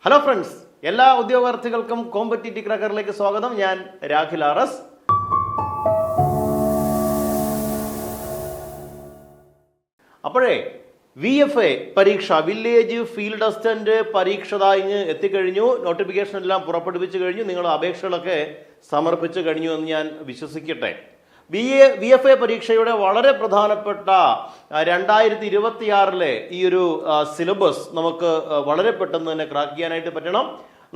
Hello friends, എല്ലാ ഉദ്യോഗാർത്ഥികൾക്കും competitive ക്രാക്കറിലേക്ക് സ്വാഗതം. ഞാൻ രാഖിൽ ആർ.എസ്. അപ്പോഴേ VFA പരീക്ഷ, വില്ലേജ് ഫീൽഡ് അസിസ്റ്റന്റ് പരീക്ഷ ഇങ്ങ് എത്തിക്കഴിഞ്ഞു. നോട്ടിഫിക്കേഷൻ എല്ലാം പുറപ്പെടുവിച്ചു കഴിഞ്ഞു. നിങ്ങൾ അപേക്ഷകളൊക്കെ സമർപ്പിച്ചു കഴിഞ്ഞു എന്ന് ഞാൻ വിശ്വസിക്കട്ടെ. VFA പരീക്ഷയുടെ വളരെ പ്രധാനപ്പെട്ട 2026 ഈ ഒരു സിലബസ് നമുക്ക് വളരെ പെട്ടെന്ന് തന്നെ ക്രാക്ക് ചെയ്യാനായിട്ട് പറ്റണം.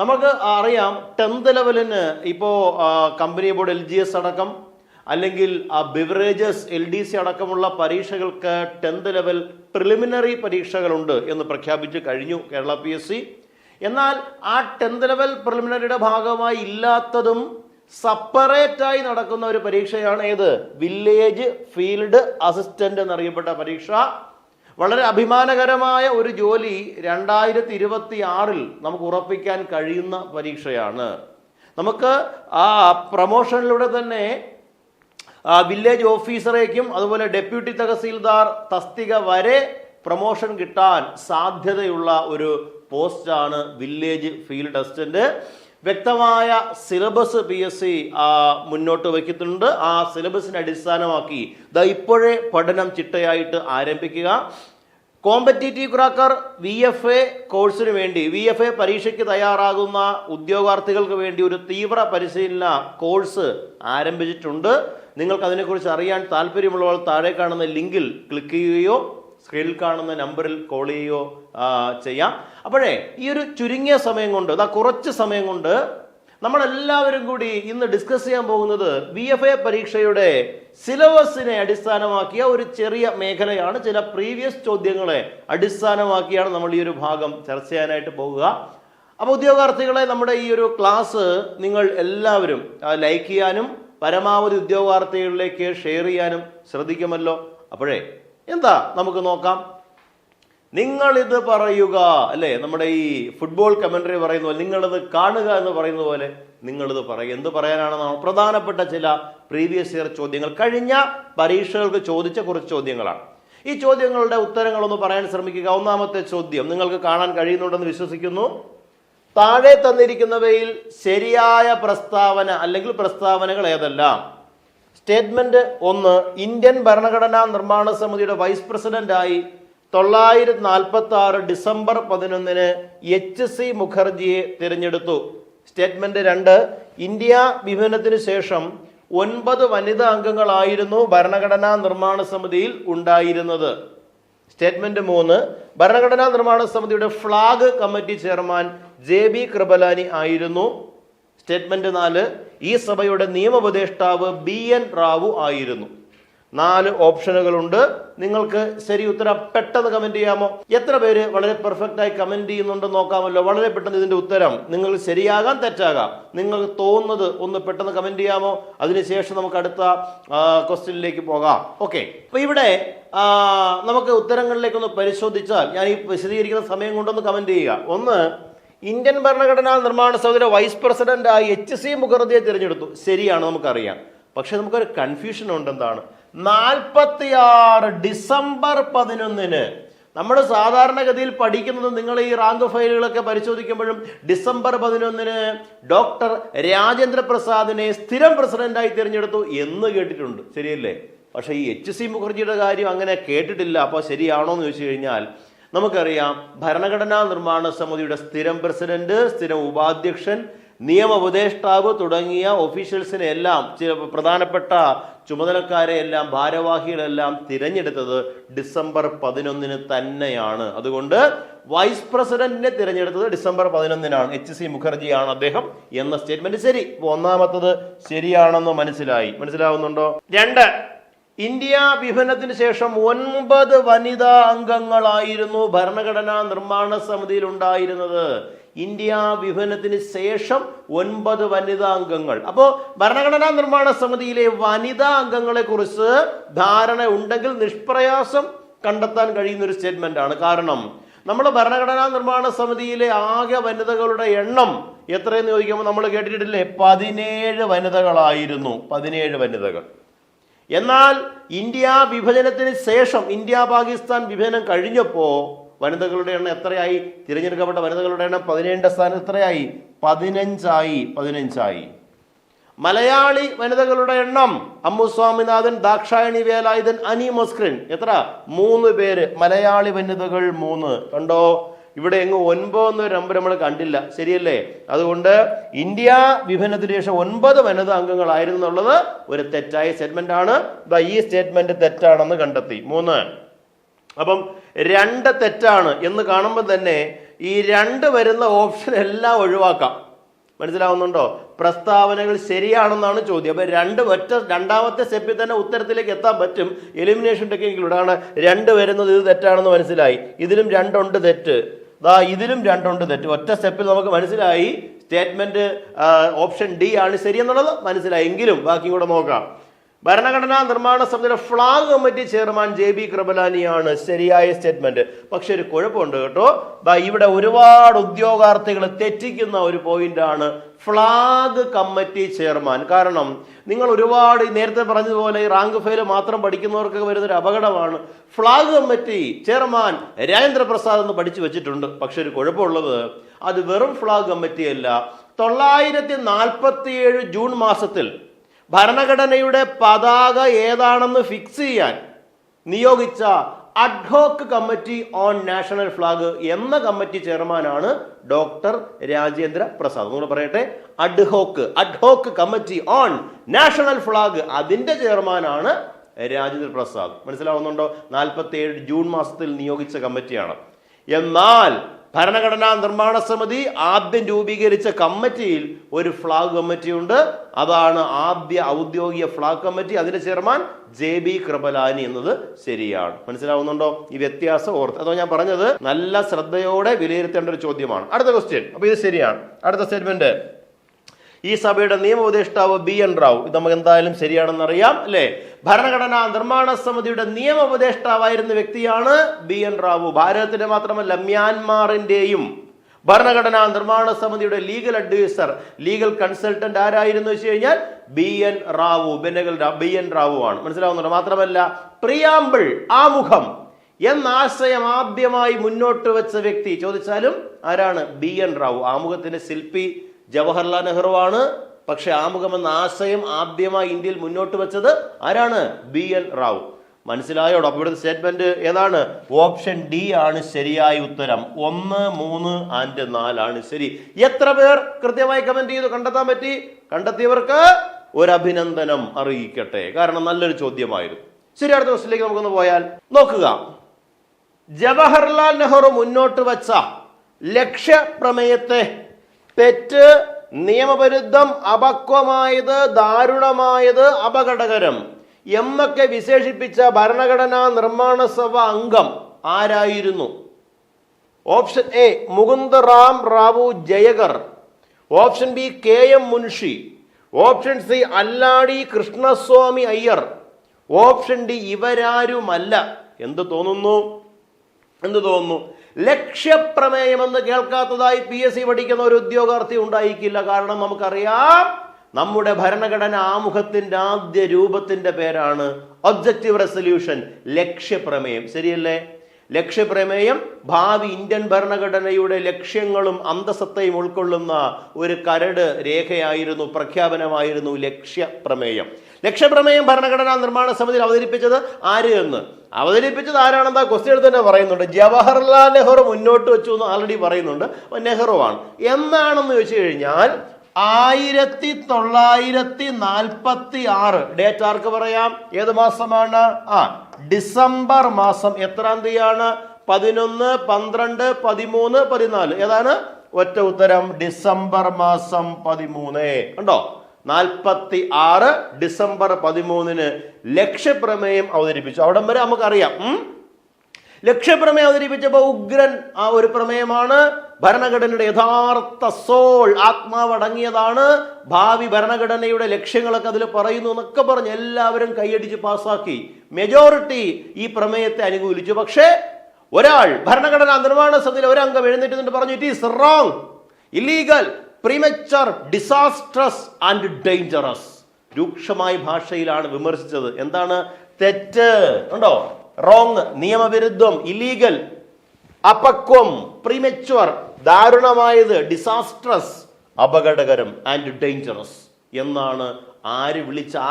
നമുക്ക് അറിയാം 10th ലെവലിന് ഇപ്പോൾ കമ്പനി ബോർഡ് LGS അടക്കം അല്ലെങ്കിൽ ബിവറേജസ് LDC അടക്കമുള്ള പരീക്ഷകൾക്ക് 10th ലെവൽ പ്രിലിമിനറി പരീക്ഷകളുണ്ട് എന്ന് പ്രഖ്യാപിച്ചു കഴിഞ്ഞു കേരള PSC. എന്നാൽ ആ 10th ലെവൽ പ്രിലിമിനറിയുടെ ഭാഗമായി ഇല്ലാത്തതും സെപ്പറേറ്റായി നടക്കുന്ന ഒരു പരീക്ഷയാണ് ഏത്? വില്ലേജ് ഫീൽഡ് അസിസ്റ്റന്റ് എന്നറിയപ്പെട്ട പരീക്ഷ. വളരെ അഭിമാനകരമായ ഒരു ജോലി 2026 നമുക്ക് ഉറപ്പിക്കാൻ കഴിയുന്ന പരീക്ഷയാണ്. നമുക്ക് ആ പ്രമോഷനിലൂടെ തന്നെ വില്ലേജ് ഓഫീസറേക്കും അതുപോലെ ഡെപ്യൂട്ടി തഹസീൽദാർ തസ്തിക വരെ പ്രമോഷൻ കിട്ടാൻ സാധ്യതയുള്ള ഒരു പോസ്റ്റാണ് വില്ലേജ് ഫീൽഡ് അസിസ്റ്റന്റ്. വ്യക്തമായ സിലബസ് PSC മുന്നോട്ട് വയ്ക്കുന്നുണ്ട്. ആ സിലബസിനെ അടിസ്ഥാനമാക്കി ഇപ്പോഴേ പഠനം ചിട്ടയായിട്ട് ആരംഭിക്കുക. കോമ്പറ്റീറ്റീവ് ക്രാക്കർ VFA കോഴ്സിന് വേണ്ടി, VFA പരീക്ഷയ്ക്ക് തയ്യാറാകുന്ന ഉദ്യോഗാർത്ഥികൾക്ക് വേണ്ടി ഒരു തീവ്ര പരിശീലന കോഴ്സ് ആരംഭിച്ചിട്ടുണ്ട്. നിങ്ങൾക്ക് അതിനെക്കുറിച്ച് അറിയാൻ താല്പര്യമുള്ളവർ താഴെ കാണുന്ന ലിങ്കിൽ ക്ലിക്ക് ചെയ്യുകയോ സ്ക്രീനിൽ കാണുന്ന നമ്പറിൽ കോൾ ചെയ്യുകയോ ചെയ്യാം. അപ്പോഴേ ഈ ഒരു ചുരുങ്ങിയ സമയം കൊണ്ട്, കുറച്ച് സമയം കൊണ്ട് നമ്മളെല്ലാവരും കൂടി ഇന്ന് ഡിസ്കസ് ചെയ്യാൻ പോകുന്നത് VFA പരീക്ഷയുടെ സിലബസിനെ അടിസ്ഥാനമാക്കിയ ഒരു ചെറിയ മേഖലയാണ്. ചില പ്രീവിയസ് ചോദ്യങ്ങളെ അടിസ്ഥാനമാക്കിയാണ് നമ്മൾ ഈ ഒരു ഭാഗം ചർച്ച ചെയ്യാനായിട്ട് പോകുക. അപ്പോൾ ഉദ്യോഗാർത്ഥികളെ, നമ്മുടെ ഈ ഒരു ക്ലാസ് നിങ്ങൾ എല്ലാവരും ലൈക്ക് ചെയ്യാനും പരമാവധി ഉദ്യോഗാർത്ഥികളിലേക്ക് ഷെയർ ചെയ്യാനും ശ്രദ്ധിക്കുമല്ലോ. അപ്പോഴേ എന്താ നമുക്ക് നോക്കാം. നിങ്ങളിത് പറയുക, അല്ലേ? നമ്മുടെ ഈ ഫുട്ബോൾ കമന്ററി പറയുന്ന പോലെ നിങ്ങളിത് കാണുക എന്ന് പറയുന്ന പോലെ നിങ്ങളിത് പറയുക. എന്ത് പറയാനാണ്? പ്രധാനപ്പെട്ട ചില പ്രീവിയസ് ഇയർ ചോദ്യങ്ങൾ, കഴിഞ്ഞ പരീക്ഷകൾക്ക് ചോദിച്ച കുറച്ച് ചോദ്യങ്ങളാണ്. ഈ ചോദ്യങ്ങളുടെ ഉത്തരങ്ങളൊന്ന് പറയാൻ ശ്രമിക്കുക. ഒന്നാമത്തെ ചോദ്യം നിങ്ങൾക്ക് കാണാൻ കഴിയുന്നുണ്ടെന്ന് വിശ്വസിക്കുന്നു. താഴെ തന്നിരിക്കുന്നവയിൽ ശരിയായ പ്രസ്താവന അല്ലെങ്കിൽ പ്രസ്താവനകൾ ഏതെല്ലാം? സ്റ്റേറ്റ്മെന്റ് 1, ഇന്ത്യൻ ഭരണഘടനാ നിർമ്മാണ സമിതിയുടെ വൈസ് പ്രസിഡന്റായി 946 ഡിസംബർ 11 HC മുഖർജിയെ തിരഞ്ഞെടുത്തു. സ്റ്റേറ്റ്മെന്റ് 2, ഇന്ത്യ വിഭജനത്തിന് ശേഷം 9 വനിതാ അംഗങ്ങളായിരുന്നു ഭരണഘടനാ നിർമ്മാണ സമിതിയിൽ ഉണ്ടായിരുന്നത്. സ്റ്റേറ്റ്മെന്റ് 3, ഭരണഘടനാ നിർമ്മാണ സമിതിയുടെ flag committee chairman JB Kripalani ആയിരുന്നു. സ്റ്റേറ്റ്മെന്റ് 4, ഈ സഭയുടെ നിയമോപദേഷ്ടാവ് BN റാവു ആയിരുന്നു. 4 ഓപ്ഷനുകളുണ്ട്. നിങ്ങൾക്ക് ശരി ഉത്തരം പെട്ടെന്ന് കമന്റ് ചെയ്യാമോ? എത്ര പേര് വളരെ പെർഫെക്റ്റ് ആയി കമന്റ് ചെയ്യുന്നുണ്ടെന്ന് നോക്കാമല്ലോ. വളരെ പെട്ടെന്ന് ഇതിന്റെ ഉത്തരം നിങ്ങൾ ശരിയാകാം തെറ്റാകാം, നിങ്ങൾക്ക് തോന്നുന്നത് ഒന്ന് പെട്ടെന്ന് കമന്റ് ചെയ്യാമോ? അതിനുശേഷം നമുക്ക് അടുത്ത ക്വസ്റ്റ്യനിലേക്ക് പോകാം. ഓക്കെ, അപ്പൊ ഇവിടെ നമുക്ക് ഉത്തരങ്ങളിലേക്കൊന്ന് പരിശോധിച്ചാൽ, ഞാൻ ഈ വിശദീകരിക്കുന്ന സമയം കൊണ്ടൊന്ന് കമന്റ് ചെയ്യുക. 1, ഇന്ത്യൻ ഭരണഘടനാ നിർമ്മാണ സമിതിയുടെ വൈസ് പ്രസിഡന്റായി HC മുഖർജിയെ തിരഞ്ഞെടുത്തു. ശരിയാണ്, നമുക്കറിയാം. പക്ഷെ നമുക്കൊരു കൺഫ്യൂഷൻ ഉണ്ട്. എന്താണ്? 46 ഡിസംബർ 11 നമ്മൾ സാധാരണഗതിയിൽ പഠിക്കുന്നത്, നിങ്ങൾ ഈ റാങ്ക് ഫയലുകളൊക്കെ പരിശോധിക്കുമ്പോഴും ഡിസംബർ 11 ഡോക്ടർ രാജേന്ദ്ര പ്രസാദിനെ സ്ഥിരം പ്രസിഡന്റായി തിരഞ്ഞെടുത്തു എന്ന് കേട്ടിട്ടുണ്ട്. ശരിയല്ലേ? പക്ഷെ ഈ HC മുഖർജിയുടെ കാര്യം അങ്ങനെ കേട്ടിട്ടില്ല. അപ്പോൾ ശരിയാണോ എന്ന് ചോദിച്ചു കഴിഞ്ഞാൽ നമുക്കറിയാം, ഭരണഘടനാ നിർമ്മാണ സമിതിയുടെ സ്ഥിരം പ്രസിഡന്റ്, സ്ഥിരം ഉപാധ്യക്ഷൻ, നിയമോപദേഷ്ടാവ് തുടങ്ങിയ ഒഫീഷ്യൽസിനെ എല്ലാം, ചില പ്രധാനപ്പെട്ട ചുമതലക്കാരെ എല്ലാം, ഭാരവാഹികളെല്ലാം തിരഞ്ഞെടുത്തത് ഡിസംബർ 11 തന്നെയാണ്. അതുകൊണ്ട് വൈസ് പ്രസിഡന്റിനെ തിരഞ്ഞെടുത്തത് ഡിസംബർ 11 HC മുഖർജിയാണ് അദ്ദേഹം എന്ന സ്റ്റേറ്റ്മെന്റ് ശരി. ഒന്നാമത്തത് ശരിയാണെന്ന് മനസ്സിലാവുന്നുണ്ടോ? 2, ഇന്ത്യ വിഭജനത്തിന് ശേഷം 9 വനിതാ അംഗങ്ങളായിരുന്നു ഭരണഘടനാ നിർമ്മാണ സമിതിയിൽ ഉണ്ടായിരുന്നത്. ഇന്ത്യ വിഭജനത്തിന് ശേഷം 9 വനിതാ അംഗങ്ങൾ. അപ്പോൾ ഭരണഘടനാ നിർമ്മാണ സമിതിയിലെ വനിതാ അംഗങ്ങളെ കുറിച്ച് ധാരണ ഉണ്ടെങ്കിൽ നിഷ്പ്രയാസം കണ്ടെത്താൻ കഴിയുന്ന ഒരു സ്റ്റേറ്റ്മെന്റ് ആണ്. കാരണം നമ്മൾ ഭരണഘടനാ നിർമ്മാണ സമിതിയിലെ ആകെ വനിതകളുടെ എണ്ണം എത്രയെന്ന് ചോദിക്കുമ്പോൾ നമ്മൾ കേട്ടിട്ടില്ലേ? 17 വനിതകളായിരുന്നു. 17 വനിതകൾ. എന്നാൽ ഇന്ത്യ വിഭജനത്തിന് ശേഷം, ഇന്ത്യ പാകിസ്ഥാൻ വിഭജനം കഴിഞ്ഞപ്പോൾ വനിതകളുടെ എണ്ണം എത്രയായി? തിരഞ്ഞെടുക്കപ്പെട്ട വനിതകളുടെ എണ്ണം 17ന്റെ സ്ഥാനം എത്രയായി? 15ആയി. മലയാളി വനിതകളുടെ എണ്ണം അമ്മു സ്വാമിനാഥൻ, ദാക്ഷായണി വേലായുധൻ, അനി മസ്ക്രിൻ. എത്ര? 3 പേര്. മലയാളി വനിതകൾ 3. കണ്ടോ? ഇവിടെ എങ്ങ് 9 എന്നൊരു നമ്പർ നമ്മൾ കണ്ടില്ല, ശരിയല്ലേ? അതുകൊണ്ട് ഇന്ത്യ വിഭജനത്തിന് ശേഷം 9 വനിതാ അംഗങ്ങളായിരുന്നു എന്നുള്ളത് ഒരു തെറ്റായ സ്റ്റേറ്റ്മെന്റ് ആണ്. ഈ സ്റ്റേറ്റ്മെന്റ് തെറ്റാണെന്ന് കണ്ടെത്തി. 3. അപ്പം 2 തെറ്റാണ് എന്ന് കാണുമ്പോൾ തന്നെ ഈ 2 വരുന്ന ഓപ്ഷൻ എല്ലാം ഒഴിവാക്കാം. മനസ്സിലാവുന്നുണ്ടോ? പ്രസ്താവനകൾ ശരിയാണെന്നാണ് ചോദ്യം. അപ്പൊ രണ്ടാമത്തെ സ്റ്റെപ്പിൽ തന്നെ ഉത്തരത്തിലേക്ക് എത്താൻ പറ്റും. എലിമിനേഷൻ ടെക്നിക്കിലൂടെയാണ് 2 വരുന്നത്. ഇത് തെറ്റാണെന്ന് മനസ്സിലായി. ഇതിലും 2 ഉണ്ട് തെറ്റ്, ഇതിലും 2 ഉണ്ട് തെറ്റ്. ഒറ്റ സ്റ്റെപ്പിൽ നമുക്ക് മനസ്സിലായി സ്റ്റേറ്റ്മെന്റ് ഓപ്ഷൻ ഡി ആണ് ശരിയെന്നുള്ളത് മനസ്സിലായി. എങ്കിലും ബാക്കിയും കൂടെ നോക്കാം. ഭരണഘടനാ നിർമ്മാണ സമിതിയുടെ ഫ്ലാഗ് കമ്മിറ്റി ചെയർമാൻ JB കൃപലാനിയാണ് ശരിയായ സ്റ്റേറ്റ്മെന്റ്. പക്ഷെ ഒരു കുഴപ്പമുണ്ട് കേട്ടോ. ഇവിടെ ഒരുപാട് ഉദ്യോഗാർത്ഥികൾ തെറ്റിക്കുന്ന ഒരു പോയിന്റാണ് ഫ്ലാഗ് കമ്മിറ്റി ചെയർമാൻ. കാരണം നിങ്ങൾ ഒരുപാട് നേരത്തെ പറഞ്ഞതുപോലെ ഈ റാങ്ക് ഫെയിൽ മാത്രം പഠിക്കുന്നവർക്ക് വരുന്നൊരു അപകടമാണ്. Flag committee chairman Rajendra Prasad എന്ന് പഠിച്ചു വെച്ചിട്ടുണ്ട്. പക്ഷെ ഒരു കുഴപ്പമുള്ളത് അത് വെറും ഫ്ലാഗ് കമ്മിറ്റി അല്ല. 947 ജൂൺ മാസത്തിൽ ഭരണഘടനയുടെ പതാക ഏതാണെന്ന് ഫിക്സ് ചെയ്യാൻ നിയോഗിച്ച ad hoc committee on national flag എന്ന കമ്മിറ്റി ചെയർമാനാണ് ഡോക്ടർ രാജേന്ദ്ര പ്രസാദ്. നിങ്ങൾ പറയട്ടെ, ad hoc committee on national flag, അതിന്റെ ചെയർമാനാണ് രാജേന്ദ്ര പ്രസാദ്. മനസ്സിലാവുന്നുണ്ടോ? 47 ജൂൺ മാസത്തിൽ നിയോഗിച്ച കമ്മിറ്റിയാണ്. എന്നാൽ ഭരണഘടനാ നിർമ്മാണ സമിതി ആദ്യം രൂപീകരിച്ച കമ്മിറ്റിയിൽ ഒരു ഫ്ലാഗ് കമ്മിറ്റി ഉണ്ട്. അതാണ് ആദ്യ ഔദ്യോഗിക ഫ്ലാഗ് കമ്മിറ്റി. അതിന്റെ ചെയർമാൻ JB കൃപലാനി എന്നത് ശരിയാണ്. മനസ്സിലാവുന്നുണ്ടോ? ഈ വ്യത്യാസം ഓർത്ത്. അതോ ഞാൻ പറഞ്ഞത് നല്ല ശ്രദ്ധയോടെ വിലയിരുത്തേണ്ട ഒരു ചോദ്യമാണ്. അടുത്ത ക്വസ്റ്റ്യൻ. അപ്പൊ ഇത് ശരിയാണ്. അടുത്ത സ്റ്റേറ്റ്മെന്റ്, ഈ സഭയുടെ നിയമോപദേഷ്ടാവ് BN റാവു. ഇത് നമുക്ക് എന്തായാലും ശരിയാണെന്ന് അറിയാം, അല്ലെ? ഭരണഘടനാ നിർമ്മാണ സമിതിയുടെ നിയമോപദേഷ്ടാവായിരുന്ന വ്യക്തിയാണ് BN റാവു. ഭാരതത്തിന്റെ മാത്രമല്ല മ്യാൻമാറിന്റെയും ഭരണഘടനാ നിർമ്മാണ സമിതിയുടെ ലീഗൽ അഡ്വൈസർ, ലീഗൽ കൺസൾട്ടന്റ് ആരായിരുന്നു വെച്ച് കഴിഞ്ഞാൽ BN റാവു. BN റാവു ആണ്. മനസ്സിലാവുന്നുണ്ടോ? മാത്രമല്ല പ്രിയാമ്പിൾ, ആമുഖം എന്ന ആശയം ആദ്യമായി മുന്നോട്ട് വെച്ച വ്യക്തി ചോദിച്ചാലും ആരാണ്? BN റാവു. ആമുഖത്തിന്റെ ശില്പി ജവഹർലാൽ നെഹ്റു ആണ്. പക്ഷെ ആമുഖം എന്ന ആശയം ആദ്യമായി ഇന്ത്യയിൽ മുന്നോട്ട് വെച്ചത് ആരാണ്? BN റാവു. മനസ്സിലായോടോ? അപ്പൊ ഇവിടുത്തെ സ്റ്റേറ്റ്മെന്റ് ഏതാണ്? ഓപ്ഷൻ ഡി ആണ് ശരിയായ ഉത്തരം. 1, 3 and 4 ആണ് ശരി. എത്ര പേർ കൃത്യമായി കമന്റ് ചെയ്തു? കണ്ടെത്താൻ പറ്റി? കണ്ടെത്തിയവർക്ക് ഒരു അഭിനന്ദനം അറിയിക്കട്ടെ. കാരണം നല്ലൊരു ചോദ്യമായിരുന്നു. ശരി, അടുത്ത ക്വസ്റ്റിലേക്ക് നമുക്കൊന്ന് പോയാൽ നോക്കുക. ജവഹർലാൽ നെഹ്റു മുന്നോട്ട് വെച്ച ലക്ഷ്യപ്രമേയത്തെ തെറ്റ്, നിയമവിരുദ്ധം, അപക്വമായത്, ദാരുണമായത്, അപകടകരം എന്നൊക്കെ വിശേഷിപ്പിച്ച ഭരണഘടനാ നിർമ്മാണ സഭ അംഗം ആരായിരുന്നു? Option A Mukundaram Rao Jayakar, option B KM Munshi, option C Alladi Krishnaswami Iyer, option D ഇവരാരുമല്ല. എന്ത് തോന്നുന്നു? ലക്ഷ്യപ്രമേയമെന്ന് കേൾക്കാത്തതായി PSC പഠിക്കുന്ന ഒരു ഉദ്യോഗാർത്ഥി ഉണ്ടായിരിക്കില്ല. കാരണം നമുക്കറിയാം നമ്മുടെ ഭരണഘടന ആമുഖത്തിന്റെ ആദ്യ രൂപത്തിന്റെ പേരാണ് ഒബ്ജക്റ്റീവ് റെസൊല്യൂഷൻ, ലക്ഷ്യപ്രമേയം. ശരിയല്ലേ? ലക്ഷ്യപ്രമേയം ഭാവി ഇന്ത്യൻ ഭരണഘടനയുടെ ലക്ഷ്യങ്ങളും അന്തസത്തയും ഉൾക്കൊള്ളുന്ന ഒരു കരട് രേഖയായിരുന്നു, പ്രഖ്യാപനമായിരുന്നു ലക്ഷ്യപ്രമേയം. ലക്ഷ്യപ്രമേയം ഭരണഘടനാ നിർമ്മാണ സമിതിയിൽ അവതരിപ്പിച്ചത് ആര് എന്ന്? അവതരിപ്പിച്ചത് ആരാണെന്നാ ക്വസ്റ്റ്യൻ തന്നെ പറയുന്നുണ്ട്. ജവഹർലാൽ നെഹ്റു മുന്നോട്ട് വെച്ചു എന്ന് ആൾറെഡി പറയുന്നുണ്ട്. നെഹ്റു ആണ്. എന്നാണെന്ന് വെച്ച് കഴിഞ്ഞാൽ 1946 ഡേറ്റ് ആർക്ക് പറയാം? ഏത് മാസമാണ്? ഡിസംബർ മാസം. എത്രാം തീയതിയാണ്? 11, 12, 13, 14. ഏതാണ്? ഒറ്റ ഉത്തരം, ഡിസംബർ മാസം 13. കണ്ടോ? 46 ഡിസംബർ 13 ലക്ഷ്യപ്രമേയം അവതരിപ്പിച്ചു. അവിടം വരെ നമുക്കറിയാം. ലക്ഷ്യപ്രമേയം അവതരിപ്പിച്ചപ്പോൾ ഉഗ്രൻ ഒരു പ്രമേയമാണ്. ഭരണഘടനയുടെ യഥാർത്ഥ സോൾ, ആത്മാവ് അടങ്ങിയതാണ്. ഭാവി ഭരണഘടനയുടെ ലക്ഷ്യങ്ങളൊക്കെ അതിൽ പറയുന്നു എന്നൊക്കെ പറഞ്ഞ് എല്ലാവരും കൈയടിച്ച് പാസ്സാക്കി. മെജോറിറ്റി ഈ പ്രമേയത്തെ അനുകൂലിച്ചു. പക്ഷേ ഒരാൾ ഭരണഘടനാ നിർമ്മാണ സമിതിയിൽ ഒരംഗം എഴുന്നേറ്റ് പറഞ്ഞു it is wrong, illegal, premature, disastrous and dangerous. രൂക്ഷമായ ഭാഷയിലാണ് വിമർശിച്ചത്. എന്താണ് തെറ്റ്? ഉണ്ടോ? റോങ്, നിയമവിരുദ്ധം, ഇല്ലീഗൽ, അപക്വം, പ്രീമച്വർ, ദാരുണമായത്, ഡിസാസ്ട്രസ്, അപകടകരം ആൻഡ് ഡേഞ്ചറസ് എന്നാണ്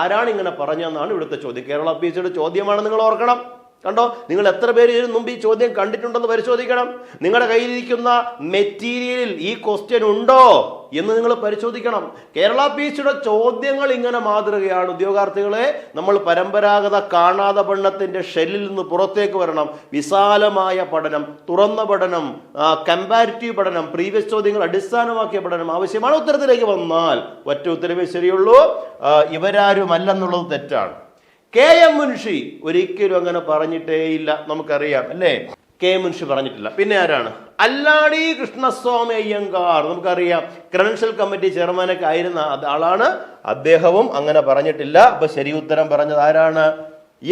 ആരാണ് ഇങ്ങനെ പറഞ്ഞതെന്നാണ് ഇവിടുത്തെ ചോദ്യം. കേരള PSCയുടെ ചോദ്യമാണ്, നിങ്ങൾ ഓർക്കണം. കണ്ടോ, നിങ്ങൾ എത്ര പേര് ഇതിനു മുമ്പ് ഈ ചോദ്യം കണ്ടിട്ടുണ്ടെന്ന് പരിശോധിക്കണം. നിങ്ങളുടെ കയ്യിലിരിക്കുന്ന മെറ്റീരിയലിൽ ഈ ക്വസ്റ്റ്യൻ ഉണ്ടോ എന്ന് നിങ്ങൾ പരിശോധിക്കണം. കേരള PSCയുടെ ചോദ്യങ്ങൾ ഇങ്ങനെ മാതൃകയാണ്. ഉദ്യോഗാർത്ഥികളെ, നമ്മൾ പരമ്പരാഗത കാണാതെ പഠനത്തിന്റെ ഷെല്ലിൽ നിന്ന് പുറത്തേക്ക് വരണം. വിശാലമായ പഠനം, തുറന്ന പഠനം, കമ്പാരിറ്റീവ് പഠനം, പ്രീവിയസ് ചോദ്യങ്ങൾ അടിസ്ഥാനമാക്കിയ പഠനം ആവശ്യമാണ്. ഉത്തരത്തിലേക്ക് വന്നാൽ ഒറ്റ ഉത്തരവേ ശരിയുള്ളൂ, ഇവരാരുമല്ലെന്നുള്ളത് തെറ്റാണ്. KM മുൻഷി ഒരിക്കലും അങ്ങനെ പറഞ്ഞിട്ടേയില്ല, നമുക്കറിയാം അല്ലേ. KM മുൻഷി പറഞ്ഞിട്ടില്ല. പിന്നെ ആരാണ്? അല്ലാടി കൃഷ്ണസ്വാമി അയ്യങ്കാർ, നമുക്കറിയാം, ക്രെഡൻഷ്യൽ കമ്മിറ്റി ചെയർമാനൊക്കെ ആയിരുന്ന ആളാണ്. അദ്ദേഹവും അങ്ങനെ പറഞ്ഞിട്ടില്ല. അപ്പൊ ശരി ഉത്തരം പറഞ്ഞത് ആരാണ്?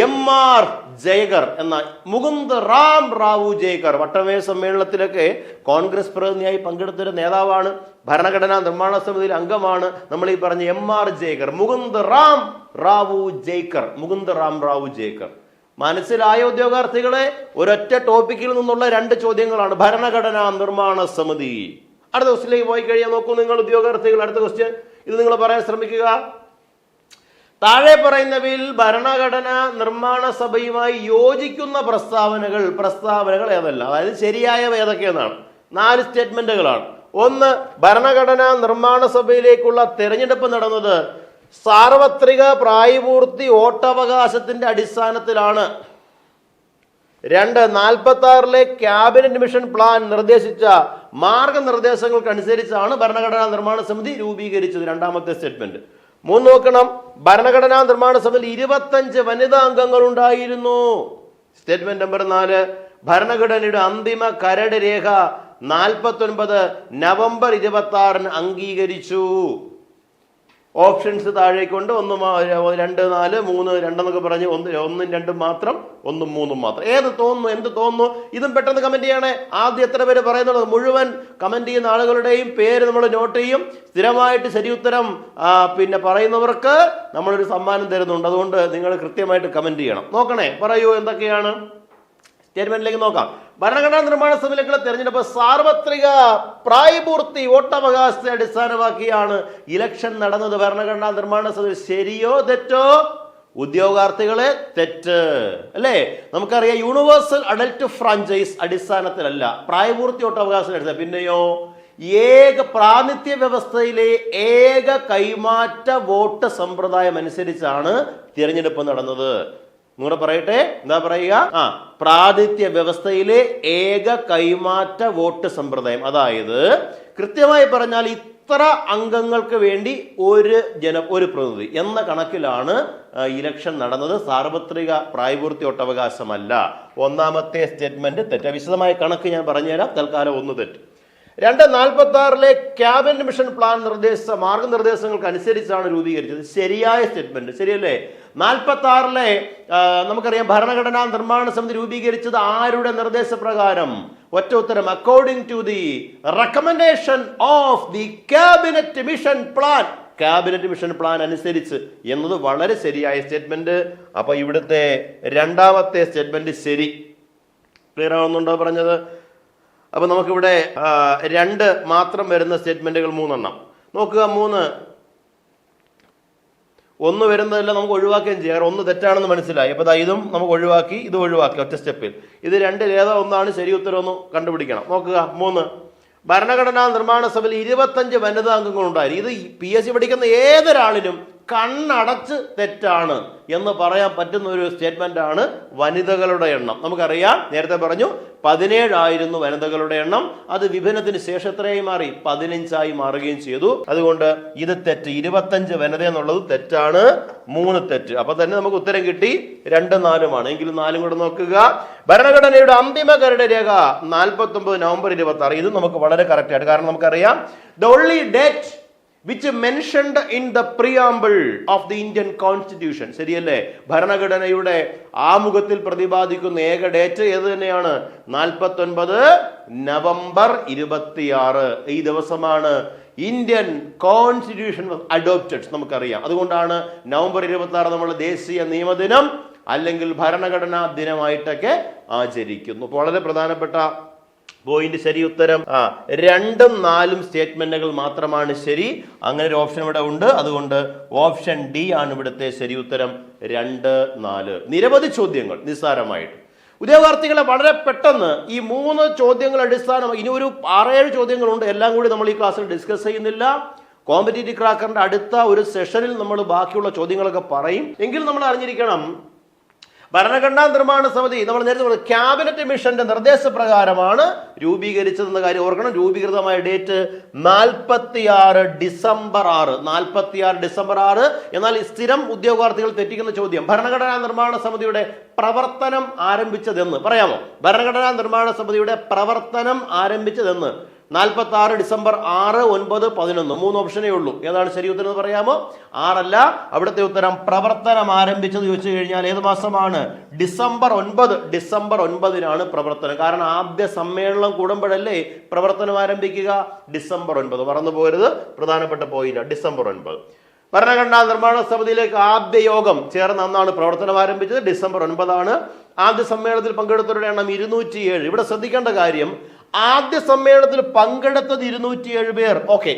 MR ജയകർ എന്ന മുകുന്ദ് റാം റാവു ജയകർ. വട്ടമേശ സമ്മേളനത്തിലൊക്കെ കോൺഗ്രസ് പ്രതിനിധിയായി പങ്കെടുത്തൊരു നേതാവാണ്, ഭരണഘടനാ നിർമ്മാണ സമിതിയിൽ അംഗമാണ്. നമ്മൾ ഈ പറഞ്ഞ MR ജയകർ, മുകുന്ദ് റാം റാവു ജയകർ, മുകുന്ദ് റാം റാവു ജയകർ. മനസ്സിലായ ഉദ്യോഗാർത്ഥികളെ? ഒരൊറ്റ ടോപ്പിക്കിൽ നിന്നുള്ള 2 ചോദ്യങ്ങളാണ്. ഭരണഘടനാ നിർമ്മാണ സമിതി. അടുത്ത ക്വസ്റ്റ്യനിലേക്ക് പോയി കഴിയാൻ നോക്കൂ നിങ്ങൾ ഉദ്യോഗാർത്ഥികൾ. അടുത്ത ക്വസ്റ്റ്യൻ ഇത് നിങ്ങൾ പറയാൻ ശ്രമിക്കുക. താഴെ പറയുന്നവയിൽ ഭരണഘടനാ നിർമ്മാണ സഭയുമായി യോജിക്കുന്ന പ്രസ്താവനകൾ ഏതല്ല? അതായത് ശരിയായവ ഏതൊക്കെയെന്നാണ്. 4 സ്റ്റേറ്റ്മെന്റുകളാണ്. 1, ഭരണഘടനാ നിർമ്മാണ സഭയിലേക്കുള്ള തെരഞ്ഞെടുപ്പ് നടന്നത് സാർവത്രിക പ്രായപൂർത്തി വോട്ടവകാശത്തിന്റെ അടിസ്ഥാനത്തിലാണ്. 2, 46-ലെ ക്യാബിനറ്റ് മിഷൻ പ്ലാൻ നിർദ്ദേശിച്ച മാർഗനിർദ്ദേശങ്ങൾക്കനുസരിച്ചാണ് ഭരണഘടനാ നിർമ്മാണ സമിതി രൂപീകരിച്ചത്. 2ാമത്തെ സ്റ്റേറ്റ്മെന്റ്. 3 നോക്കണം, ഭരണഘടനാ നിർമ്മാണ സഭയിൽ 25 വനിതാ അംഗങ്ങൾ ഉണ്ടായിരുന്നു. സ്റ്റേറ്റ്മെന്റ് നമ്പർ 4, ഭരണഘടനയുടെ അന്തിമ കരട് രേഖ 49 നവംബർ 26 അംഗീകരിച്ചു. ഓപ്ഷൻസ് താഴേക്കൊണ്ട് 1, 2, 4, 3, 2 എന്നൊക്കെ പറഞ്ഞ് 1, 2 മാത്രം, 1, 3 മാത്രം. ഏത് തോന്നുന്നു? എന്ത് തോന്നുന്നു? ഇതും പെട്ടെന്ന് കമന്റ് ചെയ്യണേ. ആദ്യം എത്ര പേര് പറയുന്നത്? മുഴുവൻ കമന്റ് ചെയ്യുന്ന ആളുകളുടെയും പേര് നമ്മൾ നോട്ട് ചെയ്യും. സ്ഥിരമായിട്ട് ശരി ഉത്തരം പിന്നെ പറയുന്നവർക്ക് നമ്മളൊരു സമ്മാനം തരുന്നുണ്ട്. അതുകൊണ്ട് നിങ്ങൾ കൃത്യമായിട്ട് കമന്റ് ചെയ്യണം. നോക്കണേ, പറയൂ എന്തൊക്കെയാണ്. സ്റ്റേറ്റ്മെന്റിലേക്ക് നോക്കാം. ഭരണഘടനാ നിർമ്മാണ സഭയിലേക്കുള്ള തെരഞ്ഞെടുപ്പ് സാർവത്രിക പ്രായപൂർത്തി വോട്ടവകാശത്തെ അടിസ്ഥാനമാക്കിയാണ് ഇലക്ഷൻ നടന്നത്. ഭരണഘടനാ നിർമ്മാണ സഭയിൽ ശരിയോ തെറ്റോ? ഉദ്യോഗാർത്ഥികളെ, തെറ്റ് അല്ലേ? നമുക്കറിയാം, യൂണിവേഴ്സൽ അഡൽട്ട് ഫ്രാഞ്ചൈസ് അടിസ്ഥാനത്തിലല്ല, പ്രായപൂർത്തി വോട്ടവകാശം അടിസ്ഥാനം. പിന്നെയോ പ്രാതിനിധ്യ വ്യവസ്ഥയിലെ ഏക കൈമാറ്റ വോട്ട് സമ്പ്രദായം അനുസരിച്ചാണ് തിരഞ്ഞെടുപ്പ് നടന്നത്. നിങ്ങളെ പറയട്ടെ, എന്താ പറയുക? പ്രാതിനിധ്യ വ്യവസ്ഥയിലെ ഏക കൈമാറ്റ വോട്ട് സമ്പ്രദായം. അതായത് കൃത്യമായി പറഞ്ഞാൽ ഇത്ര അംഗങ്ങൾക്ക് വേണ്ടി ഒരു പ്രതിനിധി എന്ന കണക്കിലാണ് ഇലക്ഷൻ നടന്നത്. സാർവത്രിക പ്രായപൂർത്തി വോട്ടവകാശമല്ല. 1ാമത്തെ സ്റ്റേറ്റ്മെന്റ് തെറ്റ്. വിശദമായ കണക്ക് ഞാൻ പറഞ്ഞുതരാം, തൽക്കാലം 1 തെറ്റ്. 2, 46-ലെ ക്യാബിനറ്റ് മിഷൻ പ്ലാൻ നിർദ്ദേശിച്ച മാർഗനിർദ്ദേശങ്ങൾക്ക് അനുസരിച്ചാണ് രൂപീകരിച്ചത്. ശരിയായ സ്റ്റേറ്റ്മെന്റ്, ശരിയല്ലേ? 46-ലെ നമുക്കറിയാം, ഭരണഘടനാ നിർമ്മാണ സമിതി രൂപീകരിച്ചത് ആരുടെ നിർദ്ദേശപ്രകാരം? ഒറ്റ ഉത്തരം, according to the recommendation of the cabinet mission plan. Cabinet mission plan അനുസരിച്ച് എന്നത് വളരെ ശരിയായ സ്റ്റേറ്റ്മെന്റ്. അപ്പൊ ഇവിടുത്തെ 2ാമത്തെ സ്റ്റേറ്റ്മെന്റ് ശരി. ക്ലിയർ ആവുന്നുണ്ടോ പറഞ്ഞത്? അപ്പൊ നമുക്കിവിടെ 2 മാത്രം വരുന്ന സ്റ്റേറ്റ്മെന്റുകൾ 3 എണ്ണം നോക്കുക. 3, 1 വരുന്നതെല്ലാം നമുക്ക് ഒഴിവാക്കുകയും ചെയ്യാം. 1 തെറ്റാണെന്ന് മനസ്സിലായി. അപ്പൊ ഇതും നമുക്ക് ഒഴിവാക്കി, ഇത് ഒഴിവാക്കി ഒറ്റ സ്റ്റെപ്പിൽ. ഇത് 2 ഏതാ ഒന്നാണ് ശരി ഉത്തരം ഒന്ന് കണ്ടുപിടിക്കണം. നോക്കുക. 3, ഭരണഘടനാ നിർമ്മാണ സഭയിൽ 25 വനിതാ അംഗങ്ങൾ ഉണ്ടായിരുന്നു. ഇത് PSC പഠിക്കുന്ന ഏതൊരാളിനും കണ്ണടച്ച് തെറ്റാണ് എന്ന് പറയാൻ പറ്റുന്ന ഒരു സ്റ്റേറ്റ്മെന്റ് ആണ് വനിതകളുടെ എണ്ണം. നമുക്കറിയാം, നേരത്തെ പറഞ്ഞു 17 ആയിരുന്നു വനിതകളുടെ എണ്ണം. അത് വിഭജനത്തിന് ശേഷം എത്രയായി മാറി? 15 മാറുകയും ചെയ്തു. അതുകൊണ്ട് ഇത് തെറ്റ്. 25 വനിത എന്നുള്ളത് തെറ്റാണ്. 3 തെറ്റ്. അപ്പൊ തന്നെ നമുക്ക് ഉത്തരം കിട്ടി. 2, 4 എങ്കിലും 4 കൂടെ നോക്കുക. ഭരണഘടനയുടെ അന്തിമ കരട് രേഖ 49 നവംബർ 26. ഇത് നമുക്ക് വളരെ കറക്റ്റ് ആണ്. കാരണം നമുക്കറിയാം, the only date which mentioned in the preamble of the Indian Constitution. ശരിയല്ലേ? ഭരണഘടനയുടെ ആമുഖത്തിൽ പ്രതിപാദിക്കുന്ന ഏക ഡേറ്റ് ഏത് തന്നെയാണ്? 49 നവംബർ 26. ഈ ദിവസമാണ് ഇന്ത്യൻ കോൺസ്റ്റിറ്റ്യൂഷൻ അഡോപ്റ്റഡ്. നമുക്കറിയാം. അതുകൊണ്ടാണ് നവംബർ 26 നമ്മൾ ദേശീയ നിയമദിനം അല്ലെങ്കിൽ ഭരണഘടനാ ദിനമായിട്ടൊക്കെ ആചരിക്കുന്നു. വളരെ പ്രധാനപ്പെട്ട പോയിന്റ് ശരി. ഉത്തരം 2ഉം 4ഉം സ്റ്റേറ്റ്മെന്റുകൾ മാത്രമാണ് ശരി. അങ്ങനെ ഒരു ഓപ്ഷൻ ഇവിടെ ഉണ്ട്. അതുകൊണ്ട് ഓപ്ഷൻ ഡി ആണ് ഇവിടുത്തെ ശരി ഉത്തരം. 2, 4. നിരവധി ചോദ്യങ്ങൾ നിസ്സാരമായിട്ട് ഉദ്യോഗാർത്ഥികളെ വളരെ പെട്ടെന്ന് ഈ 3 ചോദ്യങ്ങൾ അടിസ്ഥാനമായി ഇനി ഒരു 6-7 ചോദ്യങ്ങളുണ്ട്. എല്ലാം കൂടി നമ്മൾ ഈ ക്ലാസ്സിൽ ഡിസ്കസ് ചെയ്യുന്നില്ല. കോമ്പറ്റീറ്റീവ് ക്രാക്കറിന്റെ അടുത്ത ഒരു സെഷനിൽ നമ്മൾ ബാക്കിയുള്ള ചോദ്യങ്ങളൊക്കെ പറയും. എങ്കിലും നമ്മൾ അറിഞ്ഞിരിക്കണം, ഭരണഘടനാ നിർമ്മാണ സമിതി നമ്മൾ നേരത്തെ ക്യാബിനറ്റ് മിഷന്റെ നിർദ്ദേശപ്രകാരമാണ് രൂപീകരിച്ചതെന്ന കാര്യം ഓർക്കണം. രൂപീകൃതമായ ഡേറ്റ് 46 ഡിസംബർ 6. 46 ഡിസംബർ 6. എന്നാൽ സ്ഥിരം ഉദ്യോഗാർത്ഥികൾ തെറ്റിക്കുന്ന ചോദ്യം, ഭരണഘടനാ നിർമ്മാണ സമിതിയുടെ പ്രവർത്തനം ആരംഭിച്ചതെന്ന് പറയാമോ? ഭരണഘടനാ നിർമ്മാണ സമിതിയുടെ പ്രവർത്തനം ആരംഭിച്ചതെന്ന് 46 ഡിസംബർ 6, 9, 11. 3 ഓപ്ഷനേ ഉള്ളൂ. ഏതാണ് ശരി ഉത്തരം എന്ന് പറയാമോ? 6 അല്ല. അവിടുത്തെ ഉത്തരം പ്രവർത്തനം ആരംഭിച്ചത് ചോദിച്ചു കഴിഞ്ഞാൽ ഏത് മാസമാണ്? ഡിസംബർ 9. ഡിസംബർ 9-നാണ് പ്രവർത്തനം. കാരണം ആദ്യ സമ്മേളനം കൂടുമ്പോഴല്ലേ പ്രവർത്തനം ആരംഭിക്കുക? ഡിസംബർ 9. മറന്നു പോകരുത്, പ്രധാനപ്പെട്ട പോയിന്റ്. ഡിസംബർ 9 ഭരണഘടനാ നിർമ്മാണ സമിതിയിലേക്ക് ആദ്യ യോഗം ചേർന്ന അന്നാണ് പ്രവർത്തനം ആരംഭിച്ചത്. ഡിസംബർ 9 ആണ്. ആദ്യ സമ്മേളനത്തിൽ പങ്കെടുത്തവരുടെ എണ്ണം 207. ഇവിടെ ശ്രദ്ധിക്കേണ്ട കാര്യം, ആദ്യ സമ്മേളനത്തിൽ പങ്കെടുത്തത് 207 പേർ. ഓക്കെ,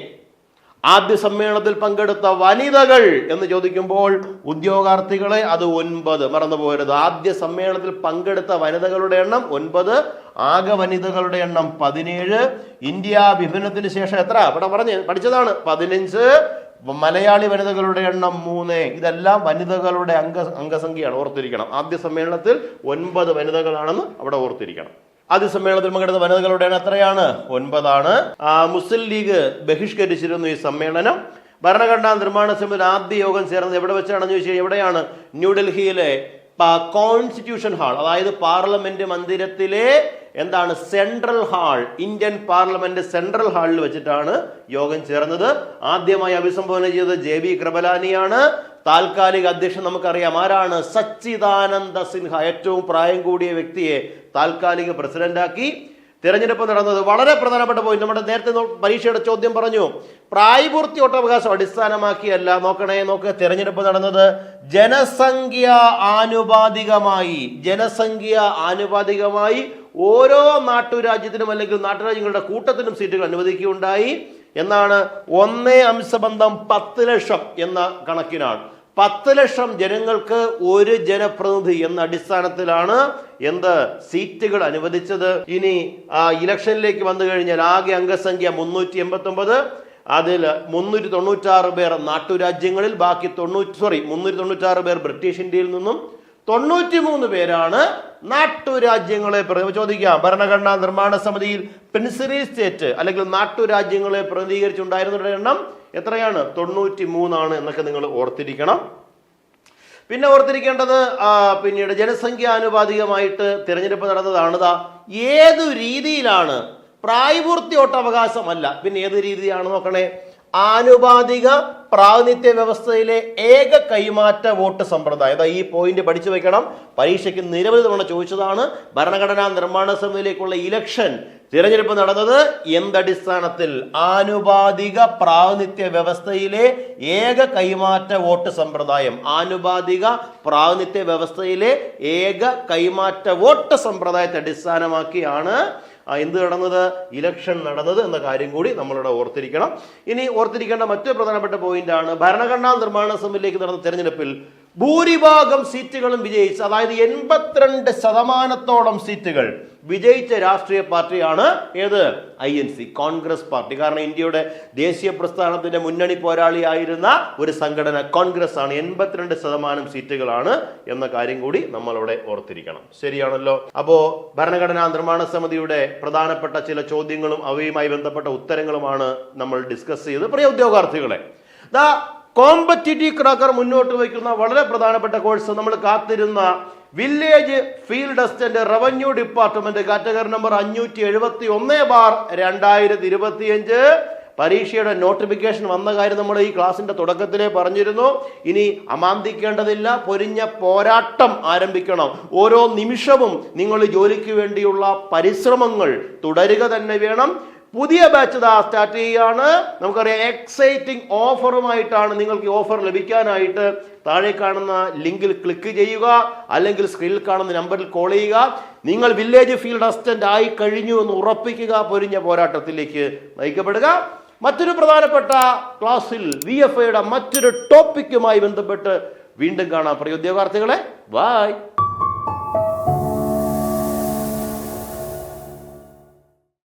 ആദ്യ സമ്മേളനത്തിൽ പങ്കെടുത്ത വനിതകൾ എന്ന് ചോദിക്കുമ്പോൾ ഉദ്യോഗാർത്ഥികളെ അത് 9. മറന്നു പോകരുത്. ആദ്യ സമ്മേളനത്തിൽ പങ്കെടുത്ത വനിതകളുടെ എണ്ണം 9. ആകെ വനിതകളുടെ എണ്ണം 17. ഇന്ത്യ വിഭജനത്തിന് ശേഷം എത്ര? ഇവിടെ പഠിച്ചതാണ് 15. മലയാളി വനിതകളുടെ എണ്ണം 3. ഇതെല്ലാം വനിതകളുടെ അംഗസംഖ്യയാണ്, ഓർത്തിരിക്കണം. ആദ്യ സമ്മേളനത്തിൽ 9 വനിതകളാണെന്ന് അവിടെ ഓർത്തിരിക്കണം. ആദ്യ സമ്മേളനത്തിൽ പങ്കെടുത്ത വനിതകളുടെ എണ്ണം എത്രയാണ്? 9 ആണ്. മുസ്ലിം ലീഗ് ബഹിഷ്കരിച്ചിരുന്നു ഈ സമ്മേളനം. ഭരണഘടനാ നിർമ്മാണ സമിതിയുടെ ആദ്യ യോഗം ചേർന്നത് എവിടെ വെച്ചാണെന്ന് ചോദിച്ചാൽ എവിടെയാണ്? ന്യൂഡൽഹിയിലെ കോൺസ്റ്റിറ്റ്യൂഷൻ ഹാൾ, അതായത് പാർലമെന്റ് മന്ദിരത്തിലെ എന്താണ് central hall, Indian parliament central ഹാളിൽ വെച്ചിട്ടാണ് യോഗം ചേർന്നത്. ആദ്യമായി അഭിസംബോധന ചെയ്തത് JB കൃപലാനിയാണ്. താൽക്കാലിക അധ്യക്ഷൻ നമുക്കറിയാം ആരാണ്? സച്ചിദാനന്ദ സിൻഹ. ഏറ്റവും പ്രായം കൂടിയ വ്യക്തിയെ താൽക്കാലിക പ്രസിഡന്റാക്കി. തെരഞ്ഞെടുപ്പ് നടന്നത് വളരെ പ്രധാനപ്പെട്ട പോയിന്റ്. നമ്മുടെ നേരത്തെ പരീക്ഷയുടെ ചോദ്യം പറഞ്ഞു, പ്രായപൂർത്തി വോട്ടവകാശം അടിസ്ഥാനമാക്കിയല്ല. നോക്ക്, തെരഞ്ഞെടുപ്പ് നടന്നത് ജനസംഖ്യ ആനുപാതികമായി ഓരോ നാട്ടുരാജ്യത്തിനും അല്ലെങ്കിൽ നാട്ടുരാജ്യങ്ങളുടെ കൂട്ടത്തിനും സീറ്റുകൾ അനുവദിക്കുകയുണ്ടായി എന്നാണ്. 1:10 ലക്ഷം എന്ന കണക്കിനാണ്. 10 ലക്ഷം ജനങ്ങൾക്ക് ഒരു ജനപ്രതിനിധി എന്ന അടിസ്ഥാനത്തിലാണ് സീറ്റുകൾ അനുവദിച്ചത്. ഇനി ഇലക്ഷനിലേക്ക് വന്നു കഴിഞ്ഞാൽ ആകെ അംഗസംഖ്യ 389. അതിൽ 396 പേർ നാട്ടുരാജ്യങ്ങളിൽ, ബാക്കി 396 പേർ ബ്രിട്ടീഷ് ഇന്ത്യയിൽ നിന്നും, 93 പേരാണ് നാട്ടുരാജ്യങ്ങളെ. ചോദിക്കാം, ഭരണഘടനാ നിർമ്മാണ സമിതിയിൽ പ്രിൻസിപ്പൽ സ്റ്റേറ്റ് അല്ലെങ്കിൽ നാട്ടുരാജ്യങ്ങളെ പ്രതിനിധീകരിച്ചുണ്ടായിരുന്നവരുടെ എണ്ണം എത്രയാണ്? 93 ആണ് എന്നൊക്കെ നിങ്ങൾ ഓർത്തിരിക്കണം. പിന്നെ ഓർത്തിരിക്കേണ്ടത് പിന്നീട് ജനസംഖ്യ ആനുപാതികമായിട്ട് തിരഞ്ഞെടുപ്പ് നടന്നതാണ്. ഏതു രീതിയിലാണ്? പ്രായപൂർത്തി വോട്ടവകാശമല്ല, പിന്നെ ഏത് രീതിയാണ് നോക്കണേ? ആനുപാതിക പ്രാതിനിധ്യ വ്യവസ്ഥയിലെ ഏക കൈമാറ്റ വോട്ട് സമ്പ്രദായം. ഈ പോയിന്റ് പഠിച്ചു വെക്കണം. പരീക്ഷയ്ക്ക് നിരവധി തവണ ചോദിച്ചതാണ്. ഭരണഘടനാ നിർമ്മാണ സമിതിയിലേക്കുള്ള ഇലക്ഷൻ തിരഞ്ഞെടുപ്പ് നടന്നത് എന്തടിസ്ഥാനത്തിൽ? ആനുപാതിക പ്രാതിനിധ്യ വ്യവസ്ഥയിലെ ഏക കൈമാറ്റ വോട്ട് സമ്പ്രദായം. ആനുപാതിക പ്രാതിനിധ്യ വ്യവസ്ഥയിലെ ഏക കൈമാറ്റ വോട്ട് സമ്പ്രദായത്തെ അടിസ്ഥാനമാക്കിയാണ് എന്ത് നടന്നത്? ഇലക്ഷൻ നടന്നത് എന്ന കാര്യം കൂടി നമ്മളിവിടെ ഓർത്തിരിക്കണം. ഇനി ഓർത്തിരിക്കേണ്ട മറ്റൊരു പ്രധാനപ്പെട്ട പോയിന്റ് ആണ്, ഭരണഘടനാ നിർമ്മാണ സമിതിയിലേക്ക് നടന്ന തെരഞ്ഞെടുപ്പിൽ ഭൂരിഭാഗം സീറ്റുകളും വിജയിച്ച, അതായത് 82% സീറ്റുകൾ വിജയിച്ച രാഷ്ട്രീയ പാർട്ടിയാണ് ഏത്? INC, Congress party. കാരണം ഇന്ത്യയുടെ ദേശീയ പ്രസ്ഥാനത്തിന്റെ മുന്നണി പോരാളിയായിരുന്ന ഒരു സംഘടന കോൺഗ്രസ് ആണ്. 82% സീറ്റുകളാണ് എന്ന കാര്യം കൂടി നമ്മളിവിടെ ഓർത്തിരിക്കണം. ശരിയാണല്ലോ? അപ്പോ ഭരണഘടനാ നിർമ്മാണ സമിതിയുടെ പ്രധാനപ്പെട്ട ചില ചോദ്യങ്ങളും അവയുമായി ബന്ധപ്പെട്ട ഉത്തരങ്ങളുമാണ് നമ്മൾ ഡിസ്കസ് ചെയ്തത്. പ്രിയ ഉദ്യോഗാർത്ഥികളെ, കോമ്പറ്റീറ്റീവ് ക്രാക്കർ മുന്നോട്ട് വയ്ക്കുന്ന വളരെ പ്രധാനപ്പെട്ട കോഴ്സ് നമ്മൾ കാത്തിരുന്ന village field assistant revenue department category number 571/2025 പരീക്ഷയുടെ നോട്ടിഫിക്കേഷൻ വന്ന കാര്യം നമ്മൾ ഈ ക്ലാസിന്റെ തുടക്കത്തിലേ പറഞ്ഞിരുന്നു. ഇനി അമാന്തിക്കേണ്ടതില്ല, പൊരിഞ്ഞ പോരാട്ടം ആരംഭിക്കണം. ഓരോ നിമിഷവും നിങ്ങൾ ജോലിക്ക് വേണ്ടിയുള്ള പരിശ്രമങ്ങൾ തുടരുക തന്നെ വേണം. പുതിയ ബാച്ച് സ്റ്റാർട്ട് ചെയ്യുകയാണ്. നമുക്കറിയാം എക്സൈറ്റിംഗ് ഓഫറുമായിട്ടാണ്. നിങ്ങൾക്ക് ഈ ഓഫർ ലഭിക്കാനായിട്ട് താഴെ കാണുന്ന ലിങ്കിൽ ക്ലിക്ക് ചെയ്യുക, അല്ലെങ്കിൽ സ്ക്രീനിൽ കാണുന്ന നമ്പറിൽ കോൾ ചെയ്യുക. നിങ്ങൾ വില്ലേജ് ഫീൽഡ് അസിസ്റ്റന്റ് ആയി കഴിഞ്ഞു എന്ന് ഉറപ്പിക്കുക. പൊരിഞ്ഞ പോരാട്ടത്തിലേക്ക് നയിക്കപ്പെടുക. മറ്റൊരു പ്രധാനപ്പെട്ട ക്ലാസ്സിൽ VFAയുടെ മറ്റൊരു ടോപ്പിക്കുമായി ബന്ധപ്പെട്ട് വീണ്ടും കാണാം പ്രിയ ഉദ്യോഗാർത്ഥികളെ. ബൈ.